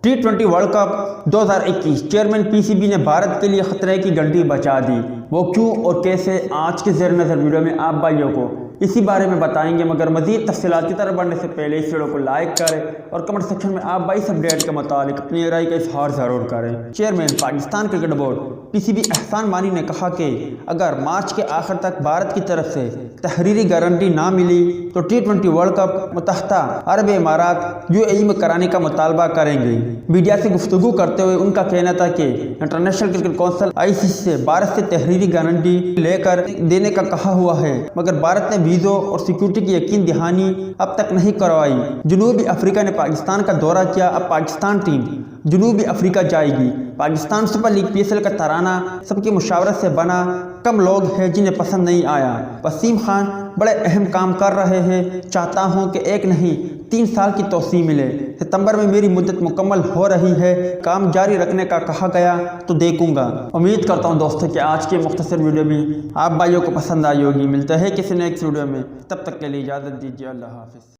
T20 world cup 2021 chairman PCB ने भारत के लिए खतरे की घंटी बजा दी। वो क्यों और कैसे, आज के ज़ेर नज़र वीडियो में आप भाइयों को इसी बारे में बताएंगे। मगर मज़ीद तफसीलात की तरफ बढ़ने से पहले इस वीडियो को लाइक करें और कमेंट सेक्शन में आप भाई इस अपडेट के मुताबिक अपनी राय का इजहार ज़रूर करें। Chairman Pakistan cricket board PCB एहसान मानी ने कहा कि अगर मार्च के आखिर तक भारत की तरफ से तहरीरी गारंटी ना मिली तो T20 वर्ल्ड कप मुत्तहदा अरब इमारात UAE में कराने का मुतालबा करेंगे। मीडिया से गुफ्तगू करते हुए उनका कहना था कि इंटरनेशनल क्रिकेट काउंसिल ICC से भारत से तहरीरी गारंटी लेकर देने का कहा हुआ है, मगर भारत ने वीज़ों और सिक्योरिटी की यकीन दहानी अब तक नहीं करवाई। जनूबी अफ्रीका ने पाकिस्तान का दौरा किया। अब पाकिस्तान टीम जनूबी अफ्रीका जाएगी। पाकिस्तान सुपर लीग PSL का तराना सबकी मुशावरत से बना। कम लोग हैं जिन्हें पसंद नहीं आया। वसीम खान बड़े अहम काम कर रहे हैं। चाहता हूं कि एक नहीं 3 साल की तोसी मिले। सितंबर में मेरी मुद्दत मुकम्मल हो रही है। काम जारी रखने का कहा गया तो देखूंगा। उम्मीद करता हूं दोस्तों कि आज के मुख्तसर वीडियो भी आप भाइयों को पसंद आई होगी। मिलते हैं किसी नेक्स्ट वीडियो में, तब तक के लिए इजाज़त दीजिए। अल्लाह हाफिज़।